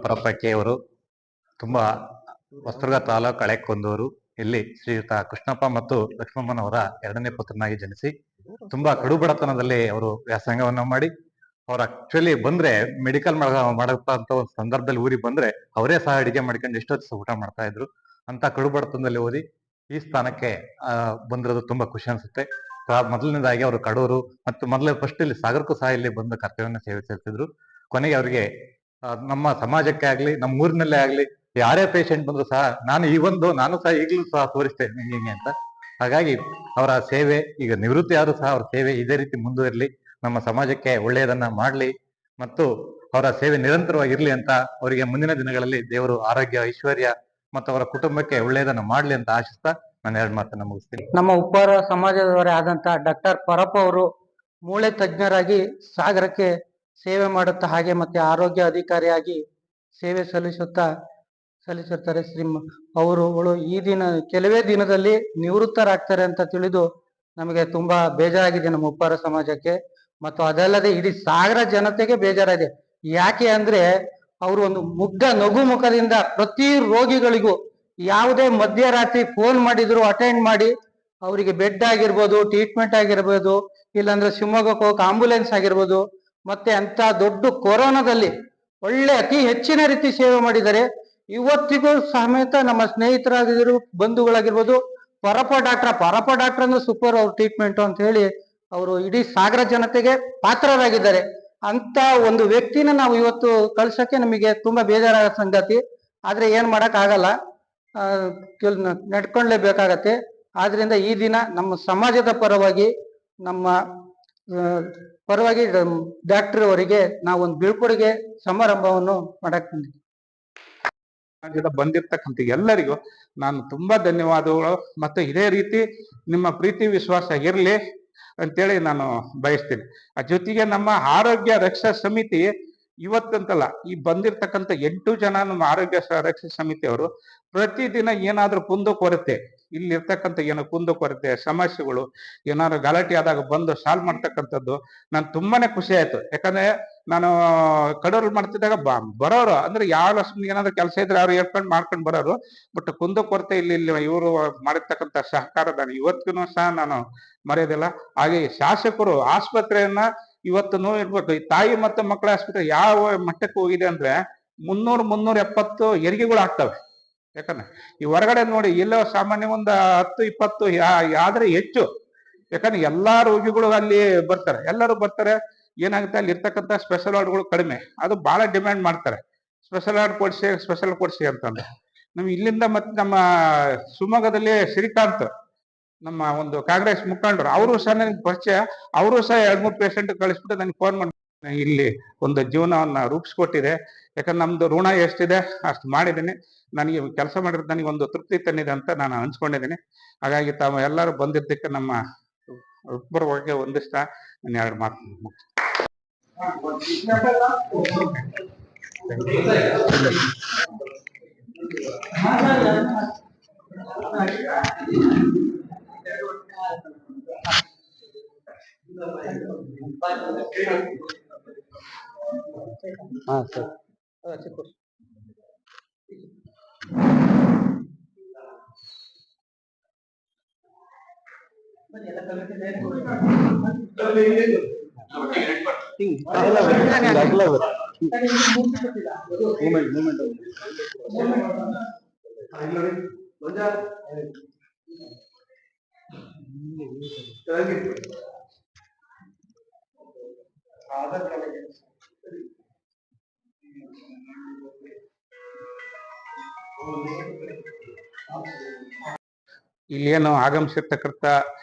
ಪರಪ್ಪಕ್ಕೆ ಅವರು ತುಂಬಾ ಹೊಸದುರ್ಗ ತಾಲೂಕು ಕಳೆಕೊಂದೂರು ಇಲ್ಲಿ ಶ್ರೀಯುತ ಕೃಷ್ಣಪ್ಪ ಮತ್ತು ಲಕ್ಷ್ಮಮ್ಮನವರ ಎರಡನೇ ಪುತ್ರನಾಗಿ ಜನಿಸಿ ತುಂಬಾ ಕಡು ಬಡತನದಲ್ಲಿ ಅವರು ವ್ಯಾಸಂಗವನ್ನ ಮಾಡಿ ಅವ್ರು ಆಕ್ಚುಲಿ ಬಂದ್ರೆ ಮೆಡಿಕಲ್ ಮಾಡಂತ ಒಂದು ಸಂದರ್ಭದಲ್ಲಿ ಊರಿಗೆ ಬಂದ್ರೆ ಅವರೇ ಸಹ ಅಡಿಗೆ ಮಾಡ್ಕೊಂಡು ಎಷ್ಟೊತ್ತು ಊಟ ಮಾಡ್ತಾ ಇದ್ರು ಅಂತ ಕಡು ಬಡತನದಲ್ಲಿ ಓದಿ ಈ ಸ್ಥಾನಕ್ಕೆ ಬಂದಿರೋದು ತುಂಬಾ ಖುಷಿ ಅನ್ಸುತ್ತೆ. ಮೊದಲನೇದಾಗಿ ಅವರು ಕಡೂರು ಮತ್ತು ಮೊದಲೇ ಫಸ್ಟ್ ಇಲ್ಲಿ ಸಾಗರಕ್ಕೂ ಸಹ ಇಲ್ಲಿ ಬಂದು ಕರ್ತವ್ಯವನ್ನು ಸೇವೆ ಸಲ್ಲಿಸಿದ್ರು. ಕೊನೆಗೆ ಅವರಿಗೆ ನಮ್ಮ ಸಮಾಜಕ್ಕೆ ಆಗ್ಲಿ ನಮ್ಮ ಊರಿನಲ್ಲೇ ಆಗ್ಲಿ ಯಾರೇ ಪೇಷಂಟ್ ಬಂದ್ರು ಸಹ ನಾನು ಸಹ ಈಗಲೂ ಸಹ ತೋರಿಸ್ತೇನೆ ಹಿಂಗೆ ಅಂತ. ಹಾಗಾಗಿ ಅವರ ಸೇವೆ ಈಗ ನಿವೃತ್ತಿ ಆದ್ರೂ ಸಹ ಅವರ ಸೇವೆ ಇದೇ ರೀತಿ ಮುಂದುವರಿಲಿ, ನಮ್ಮ ಸಮಾಜಕ್ಕೆ ಒಳ್ಳೆಯದನ್ನ ಮಾಡ್ಲಿ ಮತ್ತು ಅವರ ಸೇವೆ ನಿರಂತರವಾಗಿರ್ಲಿ ಅಂತ ಅವರಿಗೆ ಮುಂದಿನ ದಿನಗಳಲ್ಲಿ ದೇವರು ಆರೋಗ್ಯ ಐಶ್ವರ್ಯ ಮತ್ತು ಅವರ ಕುಟುಂಬಕ್ಕೆ ಒಳ್ಳೆಯದನ್ನ ಮಾಡ್ಲಿ ಅಂತ ಆಶಿಸ್ತಾ ನಾನು ಎರಡು ಮಾತನ್ನ ಮುಗಿಸ್ತೀನಿ. ನಮ್ಮ ಉಪ್ಪಾರ ಸಮಾಜದವರೇ ಆದಂತ ಡಾಕ್ಟರ್ ಪರಪ್ಪ ಅವರು ಮೂಳೆ ತಜ್ಞರಾಗಿ ಸಾಗರಕ್ಕೆ ಸೇವೆ ಮಾಡುತ್ತಾ ಹಾಗೆ ಮತ್ತೆ ಆರೋಗ್ಯ ಅಧಿಕಾರಿಯಾಗಿ ಸೇವೆ ಸಲ್ಲಿಸುತ್ತಾರೆ. ಅವರುಗಳು ಈ ಕೆಲವೇ ದಿನದಲ್ಲಿ ನಿವೃತ್ತರಾಗ್ತಾರೆ ಅಂತ ತಿಳಿದು ನಮಗೆ ತುಂಬಾ ಬೇಜಾರಾಗಿದೆ ನಮ್ಮ ಉಪ್ಪಾರ ಸಮಾಜಕ್ಕೆ. ಮತ್ತು ಅದಲ್ಲದೆ ಇಡೀ ಸಾಗರ ಜನತೆಗೆ ಬೇಜಾರಾಗಿದೆ. ಯಾಕೆ ಅಂದ್ರೆ ಅವರು ಒಂದು ಮುಗ್ಧ ನಗು ಮುಖದಿಂದ ಪ್ರತಿ ರೋಗಿಗಳಿಗೂ ಯಾವುದೇ ಮಧ್ಯರಾತ್ರಿ ಫೋನ್ ಮಾಡಿದ್ರು ಅಟೆಂಡ್ ಮಾಡಿ ಅವರಿಗೆ ಬೆಡ್ ಆಗಿರ್ಬೋದು, ಟ್ರೀಟ್ಮೆಂಟ್ ಆಗಿರ್ಬೋದು, ಇಲ್ಲಾಂದ್ರೆ ಶಿವಮೊಗ್ಗಕ್ಕೆ ಹೋಗಕ್ಕೆ ಆಂಬುಲೆನ್ಸ್ ಆಗಿರ್ಬೋದು, ಮತ್ತೆ ಅಂತ ದೊಡ್ಡ ಕೊರೋನಾದಲ್ಲಿ ಒಳ್ಳೆ ಅತಿ ಹೆಚ್ಚಿನ ರೀತಿ ಸೇವೆ ಮಾಡಿದ್ದಾರೆ. ಇವತ್ತಿಗೂ ಸಮೇತ ನಮ್ಮ ಸ್ನೇಹಿತರಾಗಿದ್ರು, ಬಂಧುಗಳಾಗಿರ್ಬೋದು, ಪರಪ್ಪ ಡಾಕ್ಟರ್ ಅಂದ್ರೆ ಸೂಪರ್ ಅವ್ರ ಟ್ರೀಟ್ಮೆಂಟ್ ಅಂತ ಹೇಳಿ ಅವರು ಇಡೀ ಸಾಗರ ಜನತೆಗೆ ಪಾತ್ರರಾಗಿದ್ದಾರೆ. ಅಂತ ಒಂದು ವ್ಯಕ್ತಿನ ನಾವು ಇವತ್ತು ಕಳ್ಸಕ್ಕೆ ನಮಗೆ ತುಂಬಾ ಬೇಜಾರಾಗ ಸಂಗತಿ. ಆದ್ರೆ ಏನ್ ಮಾಡಕ್ ಆಗಲ್ಲ, ನಡ್ಕೊಂಡ್ಲೇಬೇಕಾಗತ್ತೆ. ಆದ್ರಿಂದ ಈ ದಿನ ನಮ್ಮ ಸಮಾಜದ ಪರವಾಗಿ ಡಾಕ್ಟರ್ ಅವರಿಗೆ ನಾವೊಂದು ಬೀಳ್ಕೊಡುಗೆ ಸಮಾರಂಭವನ್ನು ಮಾಡಕ್ ಬಂದಿರ್ತಕ್ಕಂಥ ಎಲ್ಲರಿಗೂ ನಾನು ತುಂಬಾ ಧನ್ಯವಾದಗಳು ಮತ್ತು ಇದೇ ರೀತಿ ನಿಮ್ಮ ಪ್ರೀತಿ ವಿಶ್ವಾಸ ಇರಲಿ ಅಂತೇಳಿ ನಾನು ಬಯಸ್ತೀನಿ. ಆ ಜೊತೆಗೆ ನಮ್ಮ ಆರೋಗ್ಯ ರಕ್ಷಾ ಸಮಿತಿ ಇವತ್ತಂತಲ್ಲ, ಈ ಬಂದಿರ್ತಕ್ಕಂಥ 8 ಜನ ನಮ್ಮ ಆರೋಗ್ಯ ರಕ್ಷಾ ಸಮಿತಿಯವರು ಪ್ರತಿದಿನ ಏನಾದ್ರೂ ಕುಂದುಕೊರತೆ, ಇಲ್ಲಿ ಇರ್ತಕ್ಕಂಥ ಏನೋ ಕುಂದುಕೊರತೆ ಸಮಸ್ಯೆಗಳು ಏನಾದ್ರು ಗಲಾಟೆ ಆದಾಗ ಬಂದು ಸಾಲ್ವ್ ಮಾಡ್ತಕ್ಕಂಥದ್ದು ನಾನು ತುಂಬಾನೇ ಖುಷಿ ಆಯ್ತು. ಯಾಕಂದ್ರೆ ನಾನು ಕಡೂರು ಮಾಡ್ತಿದ್ದಾಗ ಬರೋರು ಅಂದ್ರೆ ಯಾವ ಏನಾದ್ರು ಕೆಲಸ ಇದ್ರೆ ಅವ್ರು ಹೇಳ್ಕೊಂಡು ಮಾಡ್ಕೊಂಡು ಬರೋರು. ಬಟ್ ಕುಂದುಕೊರತೆ ಇಲ್ಲಿ ಇವರು ಮಾಡಿರ್ತಕ್ಕಂಥ ಸಹಕಾರ ನಾನು ಇವತ್ತಿಗೂ ಸಹ ನಾನು ಮರೆಯೋದಿಲ್ಲ. ಹಾಗೆ ಶಾಸಕರು ಆಸ್ಪತ್ರೆಯನ್ನ ಇವತ್ತು ಇರ್ಬೇಕು, ಈ ತಾಯಿ ಮತ್ತು ಮಕ್ಕಳ ಆಸ್ಪತ್ರೆ ಯಾವ ಮಟ್ಟಕ್ಕೆ ಹೋಗಿದೆ ಅಂದ್ರೆ 300-370 ಹೆರಿಗೆಗಳು ಆಗ್ತವೆ. ಯಾಕಂದ್ರೆ ಈ ಹೊರಗಡೆ ನೋಡಿ ಎಲ್ಲೋ ಸಾಮಾನ್ಯ ಒಂದು 10-20 ಆದ್ರೆ ಹೆಚ್ಚು. ಯಾಕಂದ್ರೆ ಎಲ್ಲಾ ರೋಗಿಗಳು ಅಲ್ಲಿ ಬರ್ತಾರೆ, ಎಲ್ಲರೂ ಬರ್ತಾರೆ. ಏನಾಗುತ್ತೆ, ಅಲ್ಲಿ ಇರ್ತಕ್ಕಂಥ ಸ್ಪೆಷಲ್ ವಾರ್ಡ್ಗಳು ಕಡಿಮೆ, ಅದು ಬಹಳ ಡಿಮ್ಯಾಂಡ್ ಮಾಡ್ತಾರೆ, ಸ್ಪೆಷಲ್ ವಾರ್ಡ್ ಕೊಡ್ಸಿ ಅಂತಂದ್ರೆ. ನಮ್ಗೆ ಇಲ್ಲಿಂದ ಮತ್ತೆ ನಮ್ಮ ಶಿವಮೊಗ್ಗದಲ್ಲಿ ಶ್ರೀಕಾಂತ್ ನಮ್ಮ ಒಂದು ಕಾಂಗ್ರೆಸ್ ಮುಖಂಡರು, ಅವರು ಸಹ ನನಗೆ ಪರಿಚಯ, ಅವರು ಸಹ 2-3 ಪೇಷಂಟ್ ಕಳಿಸ್ಬಿಟ್ಟು ನನಗೆ ಫೋನ್ ಮಾಡಿ ಇಲ್ಲಿ ಒಂದು ಜೀವನವನ್ನ ರೂಪಿಸ್ಕೊಟ್ಟಿದೆ. ಯಾಕಂದ್ರೆ ನಮ್ದು ಋಣ ಎಷ್ಟಿದೆ ಅಷ್ಟು ಮಾಡಿದ್ದೀನಿ. ನನಗೆ ಕೆಲಸ ಮಾಡಿರೋದು ನನಗೆ ಒಂದು ತೃಪ್ತಿ ತಂದಿದೆ ಅಂತ ನಾನು ಹಂಚ್ಕೊಂಡಿದ್ದೀನಿ. ಹಾಗಾಗಿ ತಾವು ಎಲ್ಲರೂ ಬಂದಿದ್ದಕ್ಕೆ ನಮ್ಮ ಒಬ್ಬರಿಗೆ ಒಂದಿಷ್ಟ ನಾನು 2 ಮಾತು ಇಲ್ಲೇನು ಆಗಮಿಸಿರ್ತಕ್ಕಂಥ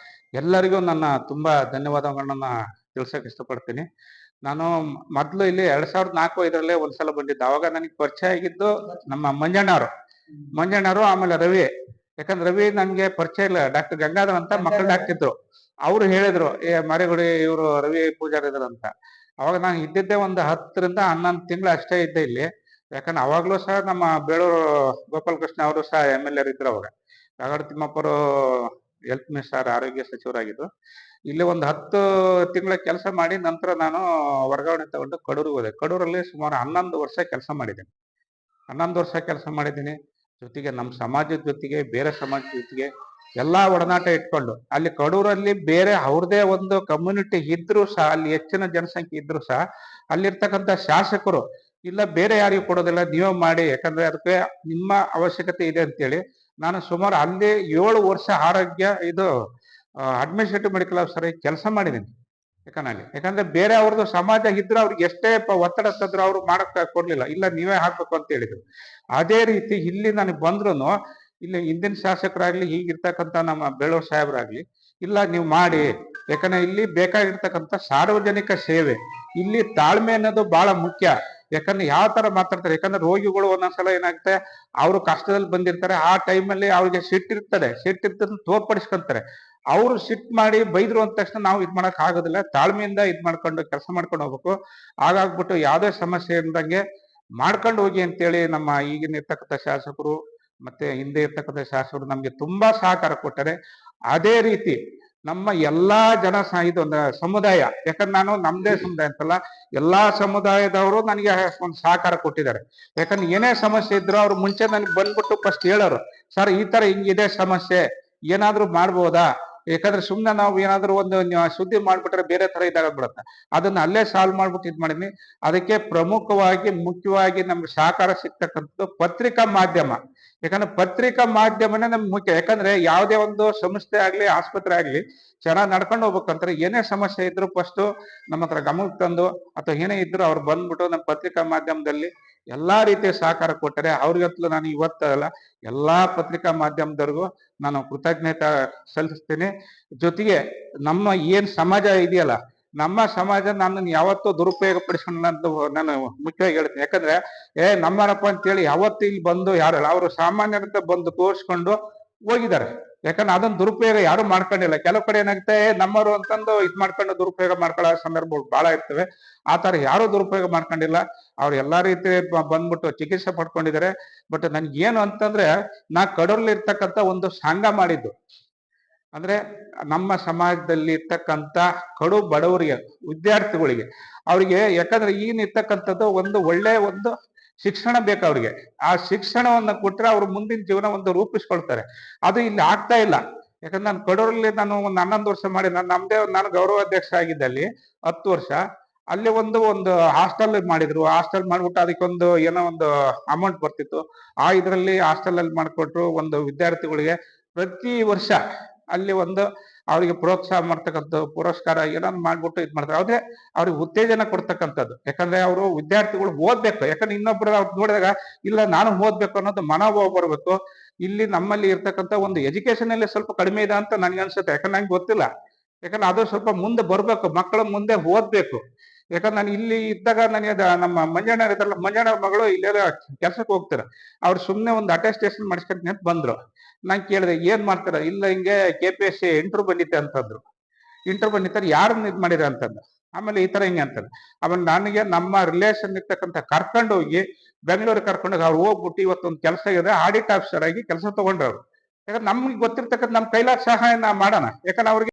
ಎಲ್ಲರಿಗೂ ನನ್ನ ತುಂಬಾ ಧನ್ಯವಾದಗಳನ್ನ ತಿಳ್ಸಕ್ ಇಷ್ಟಪಡ್ತೀನಿ. ನಾನು ಮೊದ್ಲು ಇಲ್ಲಿ 2004-5 ಒಂದ್ಸಲ ಬಂದಿದ್ದೆ. ಅವಾಗ ನನಗೆ ಪರಿಚಯ ಆಗಿದ್ದು ನಮ್ಮ ಮಂಜಣ್ಣವರು ಆಮೇಲೆ ರವಿ. ಯಾಕಂದ್ರೆ ರವಿ ನನ್ಗೆ ಪರಿಚಯ ಇಲ್ಲ, ಡಾಕ್ಟರ್ ಗಂಗಾಧರ್ ಅಂತ ಮಕ್ಕಳು ಹಾಕ್ತಿದ್ರು. ಅವ್ರು ಹೇಳಿದ್ರು, ಮರಿಗುಡಿ ಇವರು ರವಿ ಪೂಜಾರಿ ಇದ್ರಂತ. ಅವಾಗ ನಾನು ಇದ್ದಿದ್ದೆ ಒಂದು 10-11 ತಿಂಗಳು ಅಷ್ಟೇ ಇದ್ದೆ ಇಲ್ಲಿ. ಯಾಕಂದ್ರೆ ಅವಾಗ್ಲೂ ಸಹ ನಮ್ಮ ಬೇಳೂರು ಗೋಪಾಲಕೃಷ್ಣ ಅವರು ಸಹ MLA ಇದ್ರು. ಅವಾಗ ಕಾಗಡ ತಿಮ್ಮಪ್ಪರು ಹೆಲ್ತ್ ಮಿನಿಸ್ಟರ್ ಆರೋಗ್ಯ ಸಚಿವರಾಗಿದ್ದು. ಇಲ್ಲಿ ಒಂದು 10 ತಿಂಗಳ ಕೆಲಸ ಮಾಡಿ ನಂತರ ನಾನು ವರ್ಗಾವಣೆ ತಗೊಂಡು ಕಡೂರಿಗೆ ಹೋದೆ. ಕಡೂರಲ್ಲಿ ಸುಮಾರು 11 ವರ್ಷ ಕೆಲಸ ಮಾಡಿದ್ದೇನೆ. 11 ವರ್ಷ ಕೆಲಸ ಮಾಡಿದ್ದೀನಿ. ಜೊತೆಗೆ ನಮ್ಮ ಸಮಾಜದ ಜೊತೆಗೆ, ಬೇರೆ ಸಮಾಜದ ಜೊತೆಗೆ ಎಲ್ಲಾ ಒಡನಾಟ ಇಟ್ಕೊಂಡು, ಅಲ್ಲಿ ಕಡೂರಲ್ಲಿ ಬೇರೆ ಅವ್ರದೇ ಒಂದು ಕಮ್ಯುನಿಟಿ ಇದ್ರು ಸಹ, ಅಲ್ಲಿ ಹೆಚ್ಚಿನ ಜನಸಂಖ್ಯೆ ಇದ್ರು ಸಹ, ಅಲ್ಲಿರ್ತಕ್ಕಂಥ ಶಾಸಕರು ಇಲ್ಲ ಬೇರೆ ಯಾರಿಗೂ ಕೊಡೋದಿಲ್ಲ, ನೀವೇ ಮಾಡಿ, ಯಾಕಂದ್ರೆ ಅದಕ್ಕೆ ನಿಮ್ಮ ಅವಶ್ಯಕತೆ ಇದೆ ಅಂತೇಳಿ ನಾನು ಸುಮಾರು ಅಲ್ಲಿ 7 ವರ್ಷ ಆರೋಗ್ಯ ಇದು ಅಡ್ಮಿನಿಸ್ಟ್ರೇಟಿವ್ ಮೆಡಿಕಲ್ ಆಫೀಸರ್ ಆಗಿ ಕೆಲಸ ಮಾಡಿದ್ದೀನಿ. ಯಾಕಂದ್ರೆ ಬೇರೆ ಅವ್ರದ್ದು ಸಮಾಜ ಇದ್ರು ಅವ್ರಿಗೆ ಎಷ್ಟೇ ಒತ್ತಡ ತಂದ್ರು ಅವ್ರು ಮಾಡಕ್ ಕೊಡ್ಲಿಲ್ಲ, ಇಲ್ಲ ನೀವೇ ಹಾಕ್ಬೇಕು ಅಂತ ಹೇಳಿದ್ರು. ಅದೇ ರೀತಿ ಇಲ್ಲಿ ನನಗೆ ಬಂದ್ರು, ಇಲ್ಲಿ ಹಿಂದಿನ ಶಾಸಕರಾಗ್ಲಿ, ಈಗಿರ್ತಕ್ಕಂಥ ನಮ್ಮ ಬೇಳೂರು ಸಾಹೇಬರಾಗ್ಲಿ, ಇಲ್ಲ ನೀವು ಮಾಡಿ, ಯಾಕಂದ್ರೆ ಇಲ್ಲಿ ಬೇಕಾಗಿರ್ತಕ್ಕಂಥ ಸಾರ್ವಜನಿಕ ಸೇವೆ, ಇಲ್ಲಿ ತಾಳ್ಮೆ ಅನ್ನೋದು ಬಹಳ ಮುಖ್ಯ. ಯಾಕಂದ್ರೆ ಯಾವ ತರ ಮಾತಾಡ್ತಾರೆ, ಯಾಕಂದ್ರೆ ರೋಗಿಗಳು ಒಂದೊಂದ್ಸಲ ಏನಾಗುತ್ತೆ, ಅವರು ಕಷ್ಟದಲ್ಲಿ ಬಂದಿರ್ತಾರೆ, ಆ ಟೈಮಲ್ಲಿ ಅವ್ರಿಗೆ ಸಿಟ್ಟಿರ್ತದ ತೋರ್ಪಡಿಸ್ಕೊಂತಾರೆ. ಅವ್ರು ಸಿಟ್ ಮಾಡಿ ಬೈದ್ರು ಅಂದ ತಕ್ಷಣ ನಾವು ಇದ್ ಮಾಡಕ್ ಆಗೋದಿಲ್ಲ, ತಾಳ್ಮೆಯಿಂದ ಇದ್ ಮಾಡ್ಕೊಂಡು ಕೆಲಸ ಮಾಡ್ಕೊಂಡು ಹೋಗ್ಬೇಕು. ಹಾಗಾಗ್ಬಿಟ್ಟು ಯಾವ್ದೇ ಸಮಸ್ಯೆ ಇಲ್ದಂಗೆ ಮಾಡ್ಕೊಂಡು ಹೋಗಿ ಅಂತೇಳಿ ನಮ್ಮ ಈಗಿನ ಇರ್ತಕ್ಕಂಥ ಶಾಸಕರು ಮತ್ತೆ ಹಿಂದೆ ಇರ್ತಕ್ಕಂಥ ಶಾಸಕರು ನಮ್ಗೆ ತುಂಬಾ ಸಹಕಾರ ಕೊಟ್ಟರೆ. ಅದೇ ರೀತಿ ನಮ್ಮ ಎಲ್ಲಾ ಇದು ಸಮುದಾಯ, ಯಾಕಂದ್ರೆ ನಾನು ನಮ್ದೇ ಸಮುದಾಯ ಅಂತಲ್ಲ, ಎಲ್ಲಾ ಸಮುದಾಯದವರು ನನಗೆ ಒಂದು ಸಹಕಾರ ಕೊಟ್ಟಿದ್ದಾರೆ. ಯಾಕಂದ್ರೆ ಏನೇ ಸಮಸ್ಯೆ ಇದ್ರು ಅವ್ರು ಮುಂಚೆ ನನಗೆ ಬಂದ್ಬಿಟ್ಟು ಫಸ್ಟ್ ಹೇಳೋರು, ಸರ್ ಈ ತರ ಹಿಂಗಿದೆ ಸಮಸ್ಯೆ, ಏನಾದ್ರೂ ಮಾಡ್ಬೋದಾ, ಯಾಕಂದ್ರೆ ಸುಮ್ನೆ ನಾವು ಏನಾದ್ರು ಒಂದು ಸುದ್ದಿ ಮಾಡ್ಬಿಟ್ರೆ ಬೇರೆ ತರ ಇದಾಗ್ಬಿಡುತ್ತೆ, ಅದನ್ನ ಅಲ್ಲೇ ಸಾಲ್ವ್ ಮಾಡ್ಬಿಟ್ಟು ಇದ್ ಮಾಡಿದ್ವಿ. ಅದಕ್ಕೆ ಪ್ರಮುಖವಾಗಿ ಮುಖ್ಯವಾಗಿ ನಮ್ಗೆ ಸಹಕಾರ ಸಿಗ್ತಕ್ಕಂಥದ್ದು ಪತ್ರಿಕಾ ಮಾಧ್ಯಮ. ಯಾಕಂದ್ರೆ ಪತ್ರಿಕಾ ಮಾಧ್ಯಮನೇ ನಮ್ಗೆ ಮುಖ್ಯ. ಯಾಕಂದ್ರೆ ಯಾವುದೇ ಒಂದು ಸಂಸ್ಥೆ ಆಗ್ಲಿ, ಆಸ್ಪತ್ರೆ ಆಗ್ಲಿ ಚೆನ್ನಾಗಿ ನಡ್ಕೊಂಡು ಹೋಗ್ಬೇಕಂದ್ರೆ ಏನೇ ಸಮಸ್ಯೆ ಇದ್ರು ಫಸ್ಟ್ ನಮ್ಮ ಹತ್ರ ಗಮನಕ್ಕೆ ತಂದು, ಅಥವಾ ಏನೇ ಇದ್ರು ಅವ್ರು ಬಂದ್ಬಿಟ್ಟು ನಮ್ಮ ಪತ್ರಿಕಾ ಮಾಧ್ಯಮದಲ್ಲಿ ಎಲ್ಲಾ ರೀತಿಯ ಸಹಕಾರ ಕೊಟ್ಟರೆ. ಅವ್ರಿಗಂತಲೂ ನಾನು ಇವತ್ತಲ್ಲ, ಎಲ್ಲಾ ಪತ್ರಿಕಾ ಮಾಧ್ಯಮದವ್ರಿಗೂ ನಾನು ಕೃತಜ್ಞತೆ ಸಲ್ಲಿಸ್ತೀನಿ. ಜೊತೆಗೆ ನಮ್ಮ ಏನ್ ಸಮಾಜ ಇದೆಯಲ್ಲ, ನಮ್ಮ ಸಮಾಜ ನನ್ನನ್ನು ಯಾವತ್ತೂ ದುರುಪಯೋಗ ಪಡಿಸ್ಕೊಂಡ ಅಂತ ನಾನು ಮುಖ್ಯವಾಗಿ ಹೇಳ್ತೀನಿ. ಯಾಕಂದ್ರೆ ನಮ್ಮನಪ್ಪ ಅಂತೇಳಿ ಯಾವತ್ತು ಇಲ್ಲಿ ಬಂದು ಯಾರಲ್ಲ, ಅವರು ಸಾಮಾನ್ಯರಂತ ಬಂದು ತೋರಿಸ್ಕೊಂಡು ಹೋಗಿದ್ದಾರೆ. ಯಾಕಂದ್ರೆ ಅದನ್ನ ದುರುಪಯೋಗ ಯಾರು ಮಾಡ್ಕೊಂಡಿಲ್ಲ. ಕೆಲವು ಕಡೆ ಏನಾಗುತ್ತೆ, ನಮ್ಮವರು ಅಂತಂದು ಇದ್ ಮಾಡ್ಕೊಂಡು ದುರುಪಯೋಗ ಮಾಡ್ಕೊಳ್ಳೋ ಸಂದರ್ಭಗಳು ಬಹಳ ಇರ್ತವೆ. ಆ ತರ ಯಾರು ದುರುಪಯೋಗ ಮಾಡ್ಕೊಂಡಿಲ್ಲ. ಅವ್ರು ಎಲ್ಲಾ ರೀತಿ ಬಂದ್ಬಿಟ್ಟು ಚಿಕಿತ್ಸೆ ಪಡ್ಕೊಂಡಿದ್ದಾರೆ. ಬಟ್ ನನ್ಗೆ ಏನು ಅಂತಂದ್ರೆ, ನಾ ಕಡೂರಲ್ಲಿ ಇರ್ತಕ್ಕಂಥ ಒಂದು ಸಂಘ ಮಾಡಿದ್ದು, ಅಂದ್ರೆ ನಮ್ಮ ಸಮಾಜದಲ್ಲಿ ಇರ್ತಕ್ಕಂಥ ಕಡು ಬಡವರಿಗೆ, ವಿದ್ಯಾರ್ಥಿಗಳಿಗೆ, ಅವ್ರಿಗೆ, ಯಾಕಂದ್ರೆ ಈಗಿನ ಇರ್ತಕ್ಕಂಥದ್ದು ಒಂದು ಒಳ್ಳೆ ಒಂದು ಶಿಕ್ಷಣ ಬೇಕು ಅವ್ರಿಗೆ. ಆ ಶಿಕ್ಷಣವನ್ನ ಕೊಟ್ರೆ ಅವ್ರು ಮುಂದಿನ ಜೀವನ ಒಂದು ರೂಪಿಸ್ಕೊಳ್ತಾರೆ. ಅದು ಇಲ್ಲಿ ಆಗ್ತಾ ಇಲ್ಲ. ಯಾಕಂದ್ರೆ ನಾನು ಕಡೂರಲ್ಲಿ ನಾನು ಒಂದು 11 ವರ್ಷ ಮಾಡಿ, ನಾನು ಗೌರವಾಧ್ಯಕ್ಷ ಆಗಿದ್ದಲ್ಲಿ 10 ವರ್ಷ ಅಲ್ಲಿ ಒಂದು ಹಾಸ್ಟೆಲ್ ಮಾಡಿದ್ರು. ಹಾಸ್ಟೆಲ್ ಮಾಡ್ಬಿಟ್ಟು ಅದಕ್ಕೊಂದು ಏನೋ ಒಂದು ಅಮೌಂಟ್ ಬರ್ತಿತ್ತು. ಆ ಇದ್ರಲ್ಲಿ ಹಾಸ್ಟೆಲ್ ಅಲ್ಲಿ ಮಾಡ್ಕೊಟ್ರು. ಒಂದು ವಿದ್ಯಾರ್ಥಿಗಳಿಗೆ ಪ್ರತಿ ವರ್ಷ ಅಲ್ಲಿ ಒಂದು ಅವ್ರಿಗೆ ಪ್ರೋತ್ಸಾಹ ಮಾಡ್ತಕ್ಕಂಥ ಪುರಸ್ಕಾರ ಏನಾದ್ರು ಮಾಡ್ಬಿಟ್ಟು ಇದ್ ಮಾಡ್ತಾರೆ. ಅದೇ ಅವ್ರಿಗೆ ಉತ್ತೇಜನ ಕೊಡ್ತಕ್ಕಂಥದ್ದು. ಯಾಕಂದ್ರೆ ಅವರು ವಿದ್ಯಾರ್ಥಿಗಳು ಓದ್ಬೇಕು. ಯಾಕಂದ್ರೆ ಇನ್ನೊಬ್ರು ಅವ್ರು ನೋಡಿದಾಗ ಇಲ್ಲ ನಾನು ಓದ್ಬೇಕು ಅನ್ನೋದು ಮನೋಭಾವ ಬರ್ಬೇಕು. ಇಲ್ಲಿ ನಮ್ಮಲ್ಲಿ ಇರ್ತಕ್ಕಂಥ ಒಂದು ಎಜುಕೇಶನ್ ಅಲ್ಲಿ ಸ್ವಲ್ಪ ಕಡಿಮೆ ಇದೆ ಅಂತ ನನ್ಗೆ ಅನ್ಸುತ್ತೆ. ಯಾಕಂದ್ರೆ ನಂಗೆ ಗೊತ್ತಿಲ್ಲ. ಯಾಕಂದ್ರೆ ಅದು ಸ್ವಲ್ಪ ಮುಂದೆ ಬರ್ಬೇಕು, ಮಕ್ಕಳು ಮುಂದೆ ಓದ್ಬೇಕು. ಯಾಕಂದ್ರೆ ನಾನು ಇಲ್ಲಿ ಇದ್ದಾಗ ನನಗೆ ನಮ್ಮ ಮಂಜಣ್ಣ ಇದ್ದಾರಲ್ಲ, ಮಂಜಣ್ಣ ಮಗಳು ಇಲ್ಲೆಲ್ಲ ಕೆಲ್ಸಕ್ಕೆ ಹೋಗ್ತಾರೆ. ಅವ್ರು ಸುಮ್ನೆ ಒಂದು ಅಟೆಸ್ಟೇಷನ್ ಮಾಡಿಸ್ಕೊಂತೀನಿ ಅಂತ ಬಂದ್ರು. ನಾನ್ ಕೇಳಿದೆ ಏನ್ ಮಾಡ್ತಾರ, ಇಲ್ಲ ಹಿಂಗೆ KPSC ಇಂಟರ್ವ್ಯೂ ಬಂದಿತ್ತೆ ಅಂತಂದ್ರು. ಇಂಟರ್ವ್ಯೂ ಬಂದಿತ್ತಾರೆ, ಯಾರನ್ನ ಇದ್ ಮಾಡಿರ ಅಂತಂದ. ಆಮೇಲೆ ಈ ತರ ಹಿಂಗೆ ಅಂತಂದ. ಆಮೇಲೆ ನನಗೆ ನಮ್ಮ ರಿಲೇಷನ್ ಇರ್ತಕ್ಕಂಥ ಕರ್ಕೊಂಡು ಹೋಗಿ ಬೆಂಗಳೂರಿಗೆ ಕರ್ಕೊಂಡೋಗಿ ಅವ್ರು ಹೋಗ್ಬಿಟ್ಟು ಇವತ್ತೊಂದು ಕೆಲಸ ಇದೆ, ಆಡಿಟ್ ಆಫೀಸರ್ ಆಗಿ ಕೆಲಸ ತಗೊಂಡ್ರು ಅವ್ರು. ಯಾಕಂದ್ರೆ ನಮ್ಗೆ ಗೊತ್ತಿರ್ತಕ್ಕಂಥ ನಮ್ಮ ಕೈಲಾದ ಸಹಾಯ ಮಾಡೋಣ. ಯಾಕಂದ್ರೆ ಅವ್ರಿಗೆ